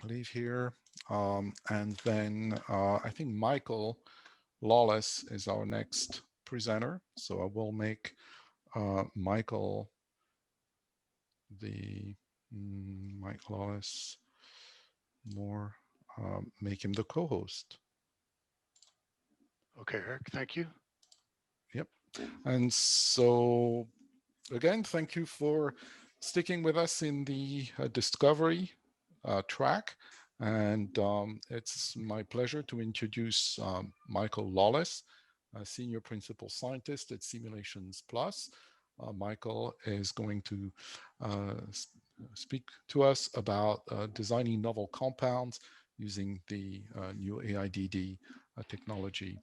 leave here. And then I think Michael Lawless is our next presenter. So I will make Michael the Mike Lawless more, make him the co-host. Okay, Eric, thank you. Yep. And so again, thank you for sticking with us in the discovery track. And it's my pleasure to introduce Michael Lawless, Senior Principal Scientist at Simulations Plus. Michael is going to speak to us about designing novel compounds using the new AIDD technology.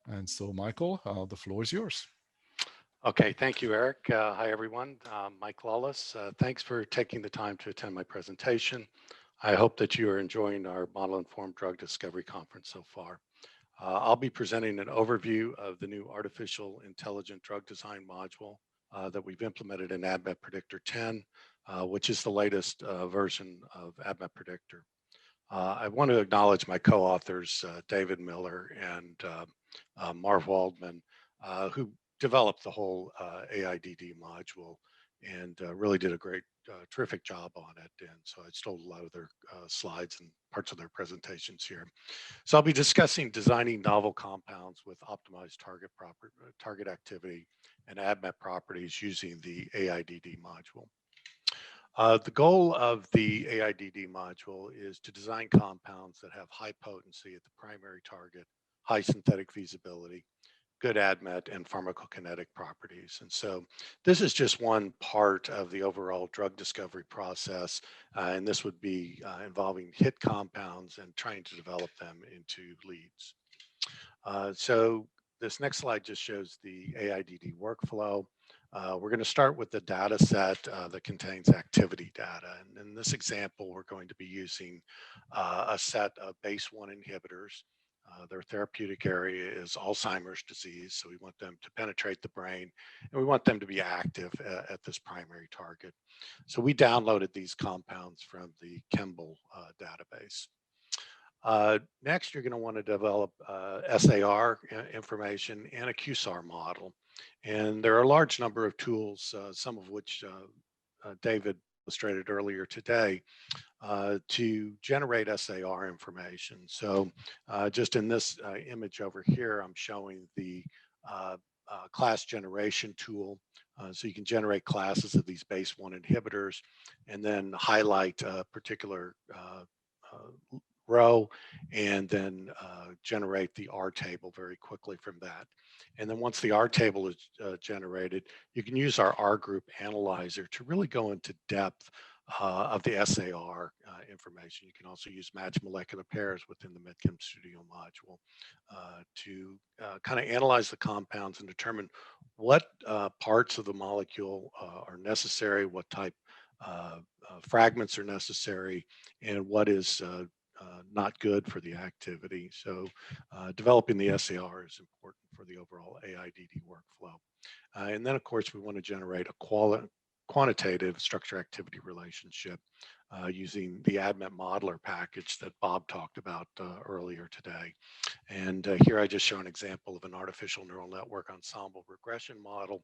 And so, Michael, the floor is yours. Okay, thank you, Eric. Hi, everyone. Mike Lawless. Thanks for taking the time to attend my presentation. I hope that you are enjoying our Model-Informed Drug Discovery Conference so far. I'll be presenting an overview of the new Artificial Intelligent Drug Design module that we've implemented in ADMET Predictor 10, which is the latest version of ADMET Predictor. I want to acknowledge my co-authors, David Miller and Marv Waldman, who developed the whole AIDD module and really did a terrific job on it. And so I stole a lot of their slides and parts of their presentations here. So I'll be discussing designing novel compounds with optimized target activity and ADMET properties using the AIDD module. The goal of the AIDD module is to design compounds that have high potency at the primary target, high synthetic feasibility, good ADMET, and pharmacokinetic properties. And so this is just one part of the overall drug discovery process, and this would be involving hit compounds and trying to develop them into leads. So this next slide just shows the AIDD workflow. We're going to start with the data set that contains activity data. And in this example, we're going to be using a set of BACE1 inhibitors. Their therapeutic area is Alzheimer's disease, so we want them to penetrate the brain, and we want them to be active at this primary target. So we downloaded these compounds from the Chembl database. Next, you're going to want to develop SAR information and a Qsar model. And there are a large number of tools, some of which David illustrated earlier today, to generate SAR information. So just in this image over here, I'm showing the class generation tool. So you can generate classes of these BACE1 inhibitors and then highlight a particular row and then generate the R table very quickly from that. And then once the R table is generated, you can use our R group analyzer to really go into depth of the SAR information. You can also use matched molecular pairs within the MedChem Studio module to kind of analyze the compounds and determine what parts of the molecule are necessary, what type fragments are necessary, and what is not good for the activity. So developing the SAR is important for the overall AIDD workflow. And then, of course, we want to generate a quantitative structure-activity relationship using the ADMET modeler package that Bob talked about earlier today. And here I just show an example of an artificial neural network ensemble regression model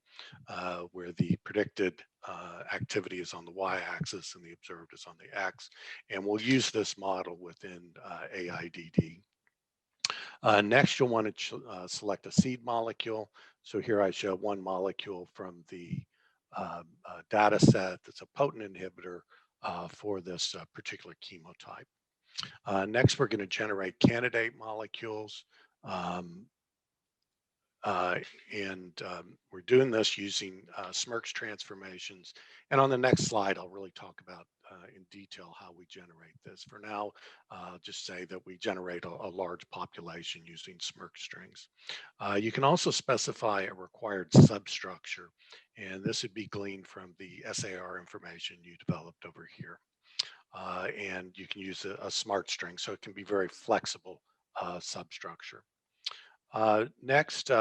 where the predicted activity is on the y-axis and the observed is on the x. And we'll use this model within AIDD. Next, you'll want to select a seed molecule. So here I show one molecule from the data set that's a potent inhibitor for this particular chemotype. Next, we're going to generate candidate molecules. We're doing this using Smirk's transformations. And on the next slide, I'll really talk about in detail how we generate this. For now, just say that we generate a large population using Smirk strings. You can also specify a required substructure, and this would be gleaned from the SAR information you developed over here. And you can use a smart string, so it can be very flexible substructure. Next,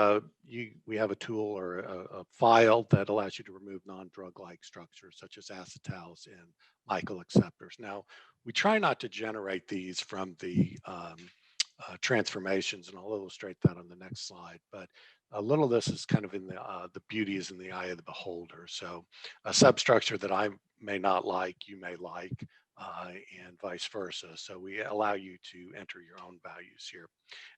we have a tool or a file that allows you to remove non-drug-like structures such as acetals and Michael acceptors. Now, We try not to generate these from the transformations, and I'll illustrate that on the next slide. But a little of this is kind of in the beauty is in the eye of the beholder. So a substructure that I may not like, you may like, and vice versa. So we allow you to enter your own values here.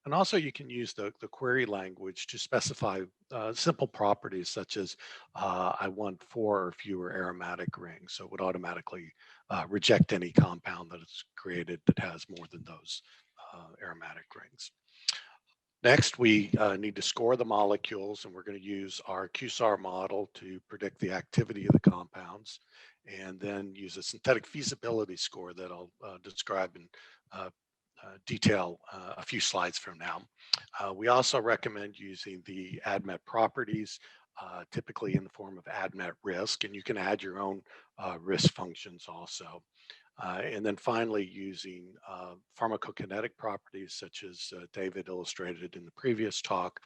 And also you can use the query language to specify simple properties such as I want 4 or fewer aromatic rings. So it would automatically reject any compound that is created that has more than those aromatic rings. Next, we need to score the molecules, and we're going to use our Qsar model to predict the activity of the compounds, and then use a synthetic feasibility score that I'll describe in uh, detail a few slides from now. We also recommend using the ADMET properties, typically in the form of ADMET risk, and you can add your own risk functions also. And then finally, using pharmacokinetic properties, such as David illustrated in the previous talk.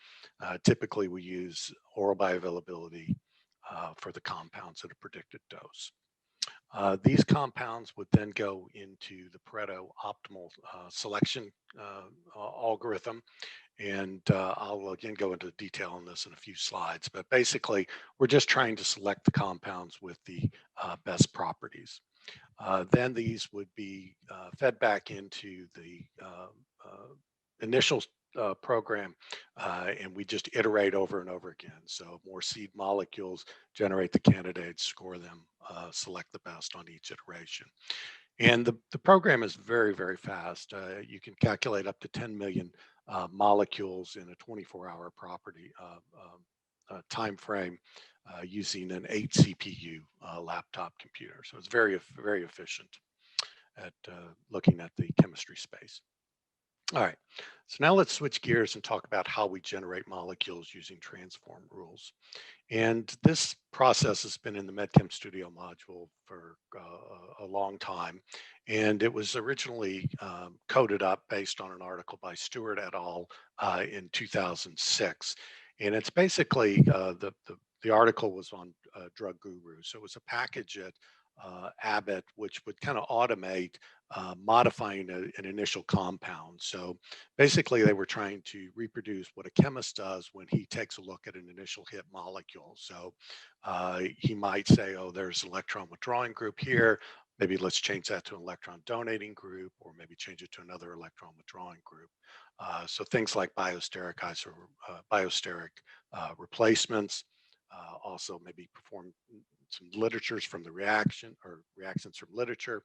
Typically, we use oral bioavailability for the compounds at a predicted dose. These compounds would then go into the Pareto optimal selection algorithm. And I'll again go into detail on this in a few slides. But basically, we're just trying to select the compounds with the best properties. Then these would be fed back into the initial program, and we just iterate over and over again. So more seed molecules, generate the candidates, score them, select the best on each iteration. And the program is very, very fast. You can calculate up to 10 million molecules in a 24-hour property time frame using an 8 CPU laptop computer. So it's very, very efficient at looking at the chemistry space. All right, so now let's switch gears and talk about how we generate molecules using transform rules. And this process has been in the MedChem Studio module for a long time. And it was originally coded up based on an article by Stewart et al. In 2006. And it's basically, the article was on Drug Guru. So it was a package at Abbott, which would kind of automate modifying an initial compound. So basically, they were trying to reproduce what a chemist does when he takes a look at an initial hit molecule. So he might say, oh, there's an electron withdrawing group here. Maybe let's change that to an electron donating group, or maybe change it to another electron withdrawing group. So things like biosteric biosteric replacements, also maybe perform some literatures from the reaction or reactions from literature.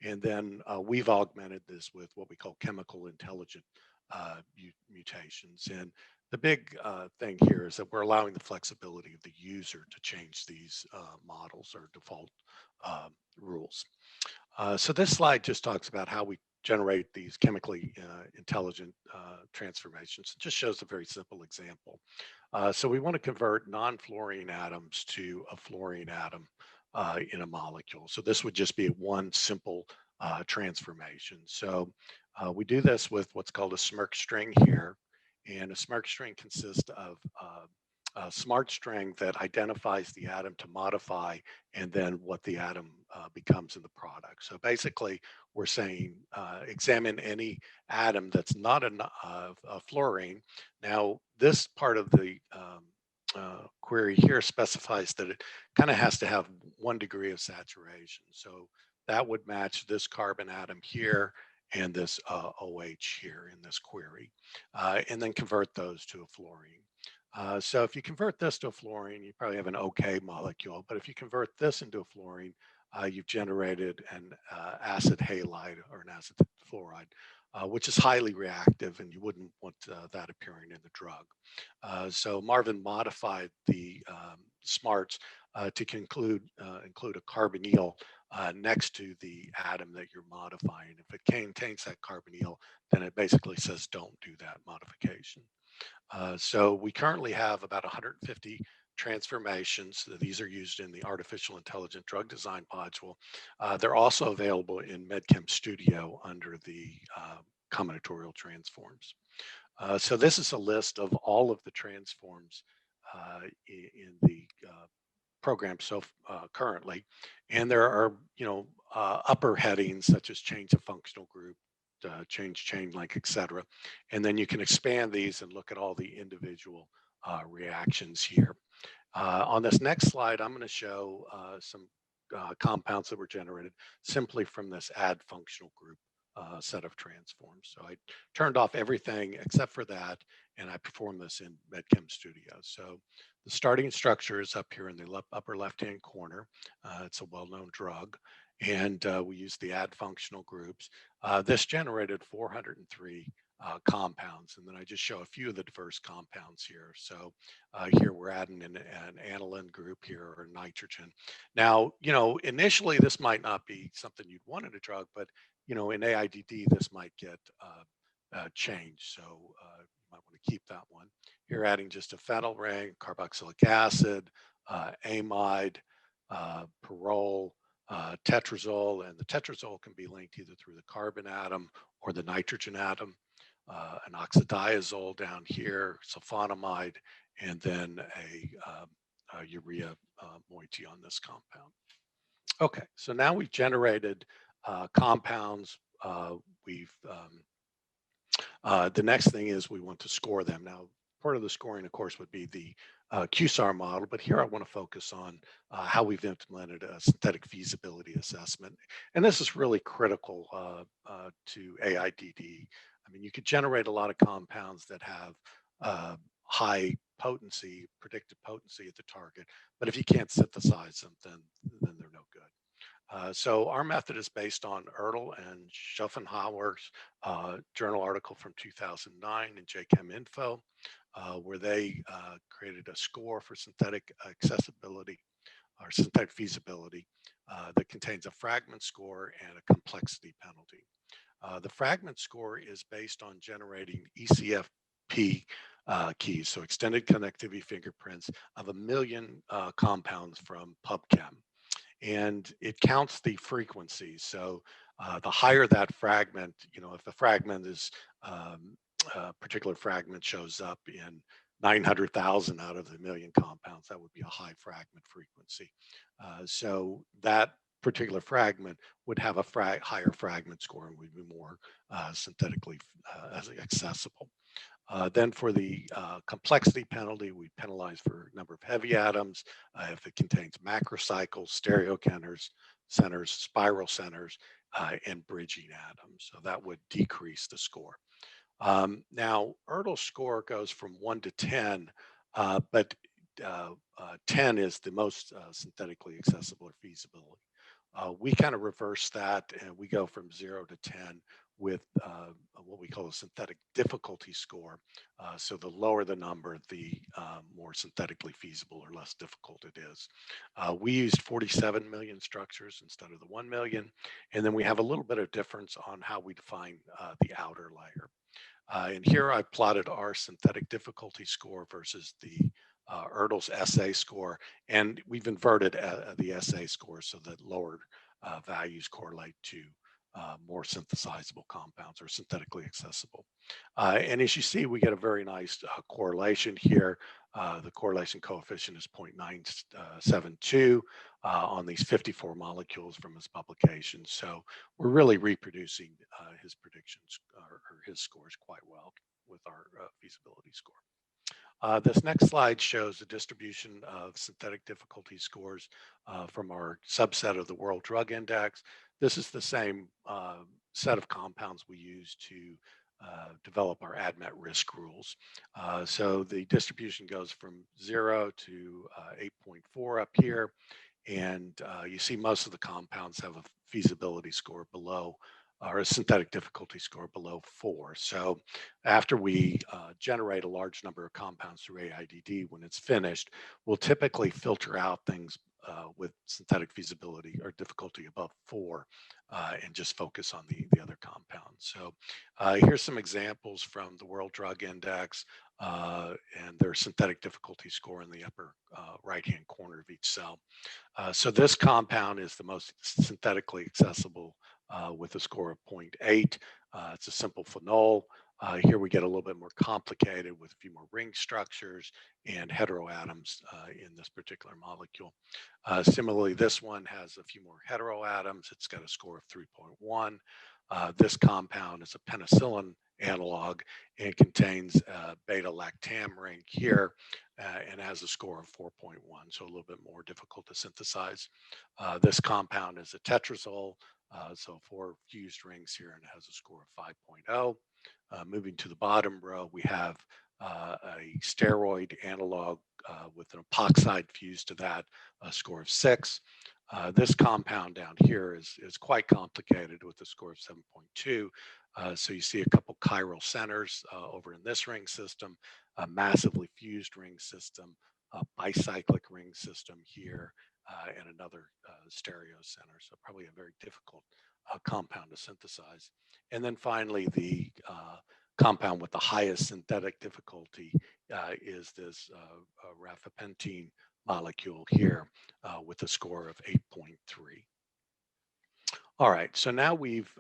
And then we've augmented this with what we call chemical intelligent mutations. And the big thing here is that we're allowing the flexibility of the user to change these models or default rules. So this slide just talks about how we generate these chemically intelligent transformations. It just shows a very simple example. So we want to convert non-fluorine atoms to a fluorine atom in a molecule. So this would just be one simple transformation. So we do this with what's called a smirk string here. And a smirk string consists of a smart string that identifies the atom to modify and then what the atom becomes in the product. So basically, we're saying examine any atom that's not a fluorine. Now, this part of the query here specifies that it kind of has to have 1 degree of saturation. So that would match this carbon atom here and this OH here in this query, and then convert those to a fluorine. So if you convert this to a fluorine, you probably have an okay molecule. But if you convert this into a fluorine, you've generated an acid halide or an acid fluoride, which is highly reactive, and you wouldn't want that appearing in the drug. So Marvin modified the smarts to include a carbonyl next to the atom that you're modifying. If it contains that carbonyl, then it basically says don't do that modification. So we currently have about 150 transformations. These are used in the artificial intelligent drug design module. They're also available in MedChem Studio under the combinatorial transforms. So this is a list of all of the transforms in the programmed currently, and there are upper headings such as change of functional group, change chain length, etc. And then you can expand these and look at all the individual reactions here. On this next slide, I'm going to show some compounds that were generated simply from this add functional group set of transforms. So I turned off everything except for that, and I performed this in MedChem Studio. So the starting structure is up here in the upper left-hand corner. It's a well-known drug, and we use the add functional groups. This generated 403 compounds, and then I just show a few of the diverse compounds here. So here we're adding an aniline group here, or nitrogen. Now, initially this might not be something you'd want in a drug, but in AIDD this might get changed. So you might want to keep that one. Here adding just a phenyl ring, carboxylic acid, amide, pyrrole, tetrazole, and the tetrazole can be linked either through the carbon atom or the nitrogen atom. An oxidiazole down here, sulfonamide, and then a urea moiety on this compound. Okay, so now we've generated compounds. The next thing is we want to score them. Now, part of the scoring, of course, would be the Qsar model, but here I want to focus on how we've implemented a synthetic feasibility assessment. And this is really critical to AIDD. I mean, you could generate a lot of compounds that have high potency, predicted potency at the target, but if you can't synthesize them, then they're no good. So our method is based on Ertl and Schopenhauer's journal article from 2009 in JChem Info, where they created a score for synthetic accessibility or synthetic feasibility that contains a fragment score and a complexity penalty. The fragment score is based on generating ECFP keys, so extended connectivity fingerprints of 1 million compounds from PubChem. And it counts the frequencies. So the higher that fragment, if the fragment is a particular fragment shows up in 900,000 out of the million compounds, that would be a high fragment frequency. So that particular fragment would have a higher fragment score and would be more synthetically accessible. Then for the complexity penalty, we penalize for number of heavy atoms if it contains macrocycles, centers, spiral centers, and bridging atoms. So that would decrease the score. Now, Ertl's score goes from 1 to 10, but 10 is the most synthetically accessible or feasible. We kind of reverse that, and we go from 0 to 10 with what we call a synthetic difficulty score. So the lower the number, the more synthetically feasible or less difficult it is. We used 47 million structures instead of the 1 million. And then we have a little bit of difference on how we define the outer layer. And here I plotted our synthetic difficulty score versus the Ertl's SA score, and we've inverted the SA score so that lower values correlate to more synthesizable compounds or synthetically accessible. And as you see, we get a very nice correlation here. The correlation coefficient is 0.972 on these 54 molecules from his publication. So we're really reproducing his predictions or his scores quite well with our feasibility score. This next slide shows the distribution of synthetic difficulty scores from our subset of the World Drug Index. This is the same set of compounds we use to develop our ADMET risk rules. So the distribution goes from 0 to 8.4 up here. And you see most of the compounds have a feasibility score below, or a synthetic difficulty score below 4. So after we generate a large number of compounds through AIDD, when it's finished, we'll typically filter out things with synthetic feasibility or difficulty above 4 and just focus on the other compounds. So here's some examples from the World Drug Index and their synthetic difficulty score in the upper right-hand corner of each cell. So this compound is the most synthetically accessible with a score of 0.8. It's a simple phenol. Here we get a little bit more complicated with a few more ring structures and heteroatoms in this particular molecule. Similarly, this one has a few more heteroatoms. It's got a score of 3.1. This compound is a penicillin analog and contains a beta-lactam ring here and has a score of 4.1, so a little bit more difficult to synthesize. This compound is a tetrazole, so 4 fused rings here, and it has a score of 5.0. Moving to the bottom row, we have a steroid analog with an epoxide fused to that, a score of 6. This compound down here is quite complicated with a score of 7.2. So you see a couple chiral centers over in this ring system, a massively fused ring system, a bicyclic ring system here, and another stereo center. So probably a very difficult compound to synthesize. And then finally, the compound with the highest synthetic difficulty is this rafapentine molecule here with a score of 8.3. All right, so now we've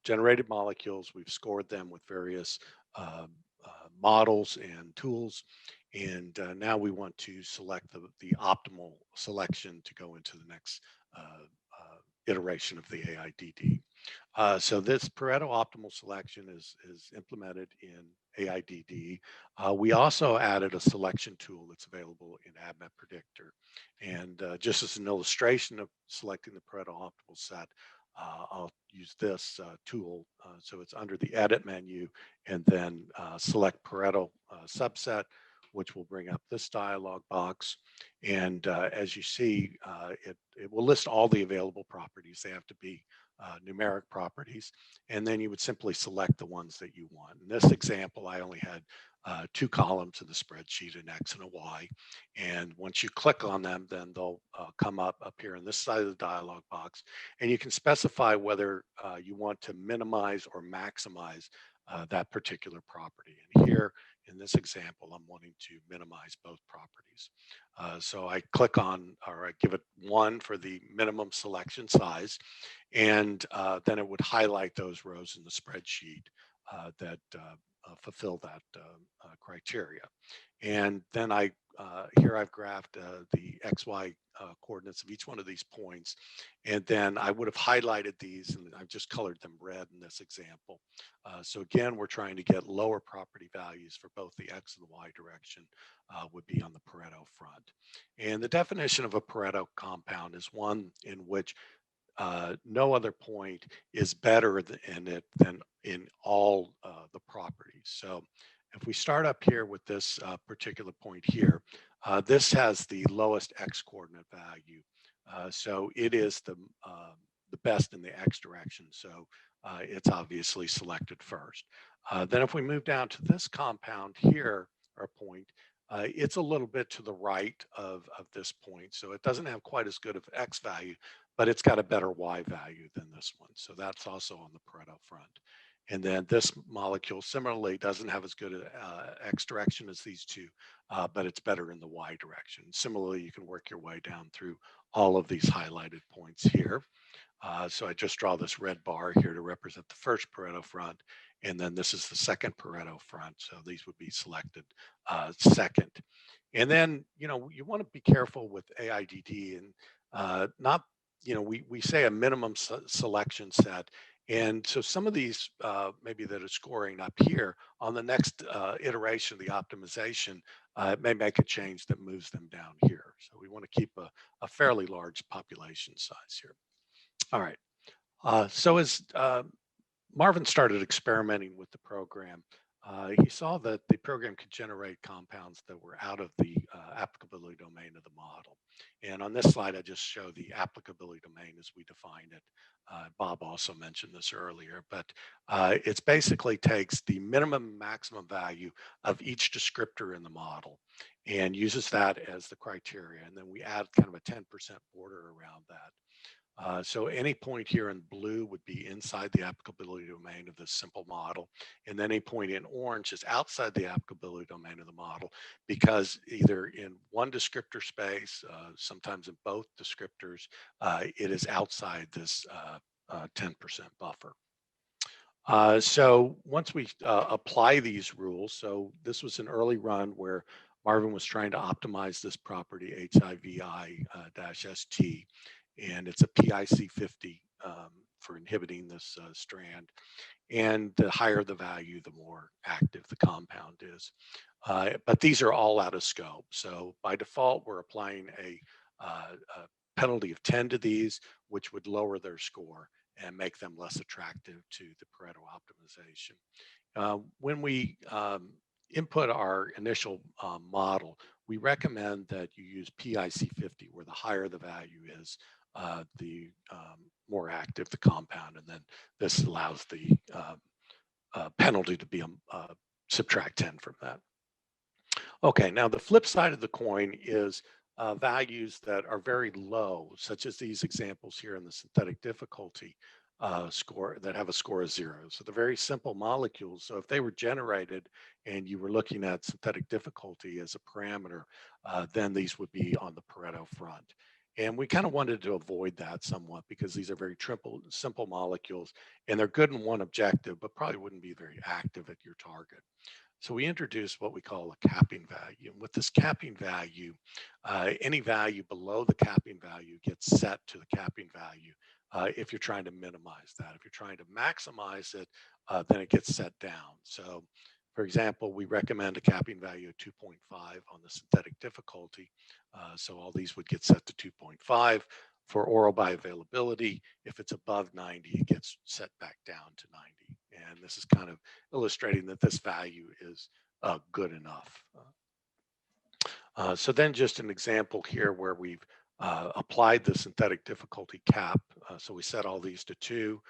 generated molecules, we've scored them with various models and tools, and now we want to select the optimal selection to go into the next iteration of the AIDD. So this Pareto optimal selection is implemented in AIDD. We also added a selection tool that's available in ADMET Predictor. And just as an illustration of selecting the Pareto optimal set, I'll use this tool. So it's under the edit menu and then select Pareto subset, which will bring up this dialog box. And as you see, it will list all the available properties. They have to be numeric properties, and then you would simply select the ones that you want. In this example, I only had 2 columns in the spreadsheet, an X and a Y. And once you click on them, then they'll come up here on this side of the dialog box. And you can specify whether you want to minimize or maximize that particular property. And here in this example, I'm wanting to minimize both properties. So I click on, or I give it 1 for the minimum selection size, and then it would highlight those rows in the spreadsheet that fulfill that criteria. And then here I've graphed the XY coordinates of each one of these points. And then I would have highlighted these, and I've just colored them red in this example. So again, we're trying to get lower property values for both the X and the Y direction would be on the Pareto front. And the definition of a Pareto compound is one in which no other point is better in it than in all the properties. So if we start up here with this particular point here, this has the lowest X coordinate value. So it is the best in the X direction. So it's obviously selected first. Then if we move down to this compound here, or point, it's a little bit to the right of this point. So it doesn't have quite as good of X value, but it's got a better Y value than this one. So that's also on the Pareto front. And then this molecule similarly doesn't have as good an X direction as these two, but it's better in the Y direction. Similarly, you can work your way down through all of these highlighted points here. So I just draw this red bar here to represent the first Pareto front, and then this is the second Pareto front. So these would be selected second. And then, you want to be careful with AIDD and not, we say a minimum selection set. And so some of these maybe that are scoring up here on the next iteration of the optimization, it may make a change that moves them down here. So we want to keep a fairly large population size here. All right. So as Marvin started experimenting with the program, he saw that the program could generate compounds that were out of the applicability domain of the model. And on this slide, I just show the applicability domain as we define it. Bob also mentioned this earlier, but it basically takes the minimum and maximum value of each descriptor in the model and uses that as the criteria. And then we add kind of a 10% border around that. So any point here in blue would be inside the applicability domain of this simple model. And then any point in orange is outside the applicability domain of the model because either in one descriptor space, sometimes in both descriptors, it is outside this 10% buffer. So once we apply these rules, so this was an early run where Marvin was trying to optimize this property HIVI-ST, and it's a PIC 50 for inhibiting this strand. And the higher the value, the more active the compound is. But these are all out of scope. So by default, we're applying a penalty of 10 to these, which would lower their score and make them less attractive to the Pareto optimization. When we input our initial model, we recommend that you use PIC 50, where the higher the value is, the more active the compound, and then this allows the penalty to be subtract 10 from that. Okay, now the flip side of the coin is values that are very low, such as these examples here in the synthetic difficulty score that have a score of 0. So they're very simple molecules. So if they were generated and you were looking at synthetic difficulty as a parameter, then these would be on the Pareto front. And we kind of wanted to avoid that somewhat because these are very simple molecules and they're good in one objective, but probably wouldn't be very active at your target. So we introduced what we call a capping value. And with this capping value, any value below the capping value gets set to the capping value if you're trying to minimize that. If you're trying to maximize it, then it gets set down. So for example, we recommend a capping value of 2.5 on the synthetic difficulty. So all these would get set to 2.5. For oral bioavailability, if it's above 90, it gets set back down to 90. And this is kind of illustrating that this value is good enough. So then just an example here where we've applied the synthetic difficulty cap. So we set all these to 2.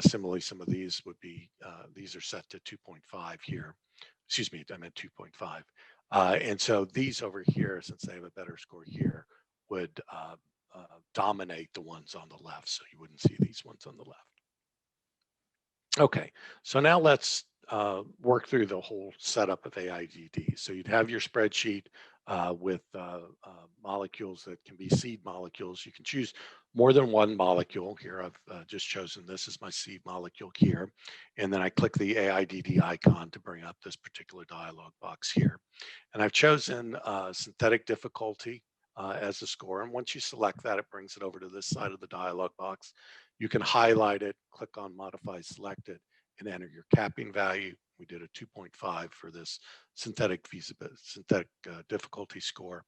Similarly, some of these would be, these are set to 2.5 here. Excuse me, I meant 2.5. And so these over here, since they have a better score here, would dominate the ones on the left. So you wouldn't see these ones on the left. Okay, so now let's work through the whole setup of AIDD. So you'd have your spreadsheet with molecules that can be seed molecules. You can choose more than one molecule. Here I've just chosen this as my seed molecule here. And then I click the AIDD icon to bring up this particular dialog box here. And I've chosen synthetic difficulty as a score. And once you select that, it brings it over to this side of the dialog box. You can highlight it, click on modify selected, and enter your capping value. We did a 2.5 for this synthetic difficulty score.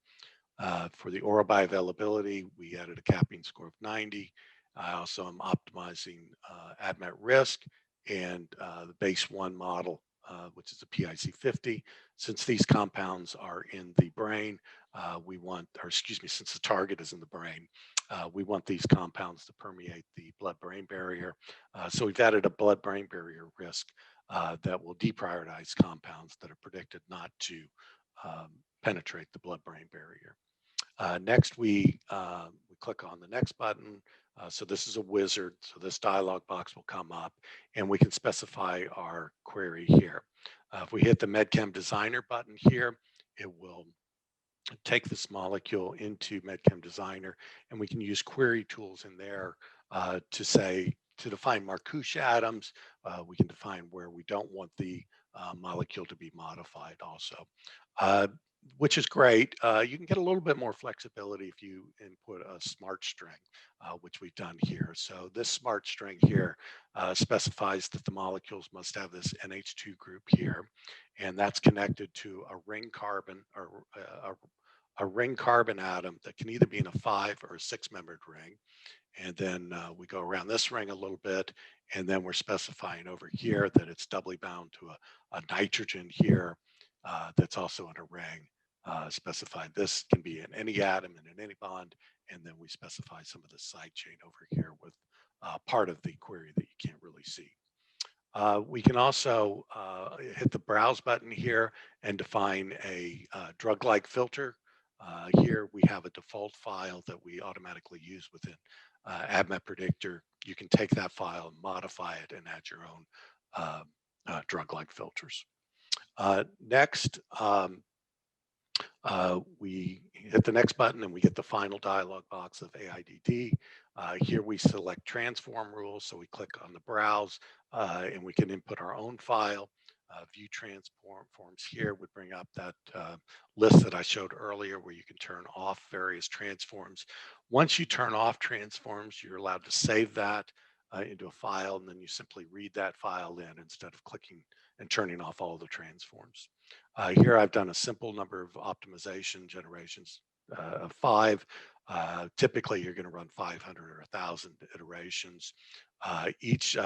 For the oral bioavailability, we added a capping score of 90. I also am optimizing ADMET risk and the base 1 model, which is a PIC 50. Since these compounds are in the brain, we want, or excuse me, since the target is in the brain, we want these compounds to permeate the blood-brain barrier. So we've added a blood-brain barrier risk that will deprioritize compounds that are predicted not to penetrate the blood-brain barrier. Next, we click on the next button. So this is a wizard. So this dialog box will come up and we can specify our query here. If we hit the MedChem Designer button here, it will take this molecule into MedChem Designer, and we can use query tools in there to define Marcouche atoms. We can define where we don't want the molecule to be modified also, which is great. You can get a little bit more flexibility if you input a smart string, which we've done here. So this smart string here specifies that the molecules must have this NH2 group here, and that's connected to a ring carbon or a ring carbon atom that can either be in a 5 or a 6-membered ring. And then we go around this ring a little bit, and then we're specifying over here that it's doubly bound to a nitrogen here that's also in a ring. Specified this can be in any atom and in any bond, and then we specify some of the side chain over here with part of the query that you can't really see. We can also hit the browse button here and define a drug-like filter. Here we have a default file that we automatically use within ADMET Predictor. You can take that file and modify it and add your own drug-like filters. Next, we hit the next button and we get the final dialog box of AIDD. Here we select transform rules, so we click on the browse and we can input our own file. View transforms here would bring up that list that I showed earlier where you can turn off various transforms. Once you turn off transforms, you're allowed to save that into a file, and then you simply read that file in instead of clicking and turning off all the transforms. Here I've done a simple number of optimization generations of 5. Typically, you're going to run 500 or 1,000 iterations. Each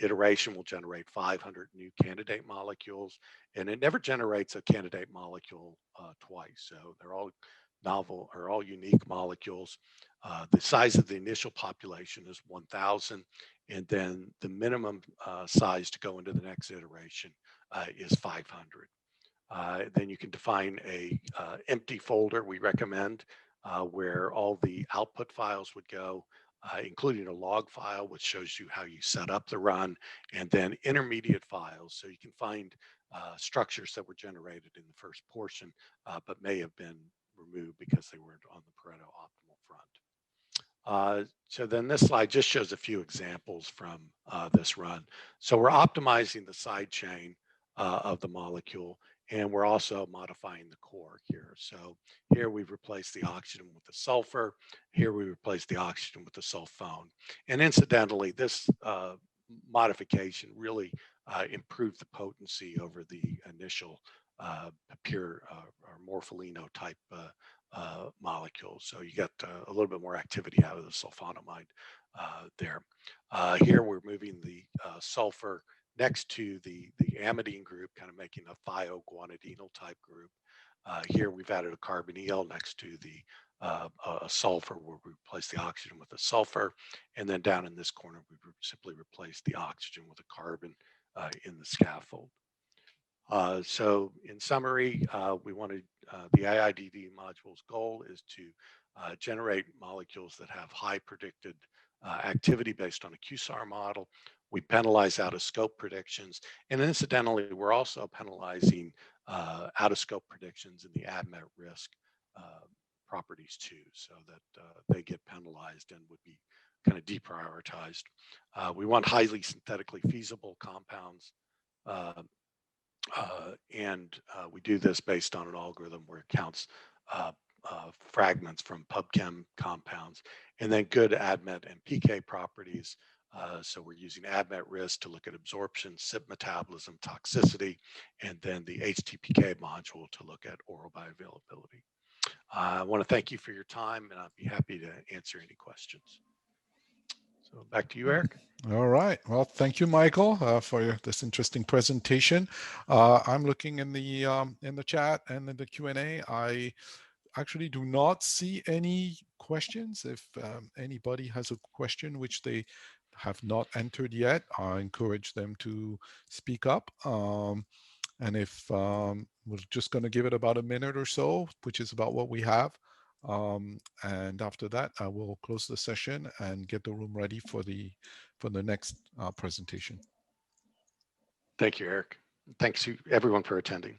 iteration will generate 500 new candidate molecules, and it never generates a candidate molecule twice. So they're all novel or all unique molecules. The size of the initial population is 1,000, and then the minimum size to go into the next iteration is 500. Then you can define a empty folder we recommend where all the output files would go, including a log file, which shows you how you set up the run, and then intermediate files. So you can find structures that were generated in the first portion, but may have been removed because they weren't on the Pareto optimal front. So then this slide just shows a few examples from this run. So we're optimizing the side chain of the molecule, and we're also modifying the core here. So here we've replaced the oxygen with the sulfur. Here we replaced the oxygen with the sulfone. And incidentally, this modification really improved the potency over the initial pure or morpholino type molecules. So you get a little bit more activity out of the sulfonamide there. Here we're moving the sulfur next to the amidine group, kind of making a thioguanidinyl type group. Here we've added a carbonyl next to the a sulfur where we replace the oxygen with a sulfur. And then down in this corner, we simply replace the oxygen with a carbon in the scaffold. So in summary, we wanted the AIDD module's goal is to generate molecules that have high predicted activity based on a Qsar model. We penalize out of scope predictions. And incidentally, we're also penalizing out of scope predictions in the ADMET risk properties too, so that they get penalized and would be kind of deprioritized. We want highly synthetically feasible compounds. And we do this based on an algorithm where it counts fragments from PubChem compounds, and then good ADMET and PK properties. So we're using ADMET risk to look at absorption, CYP metabolism, toxicity, and then the HTPK module to look at oral bioavailability. I want to thank you for your time, and I'd be happy to answer any questions. So back to you, Eric. All right. Well, thank you, Michael, for this interesting presentation. I'm looking in the chat and in the Q&A. I actually do not see any questions. If anybody has a question which they have not entered yet, I encourage them to speak up. And if we're just going to give it about a minute or so, which is about what we have. And after that, I will close the session and get the room ready for the next presentation. Thank you, Eric. Thanks to everyone for attending.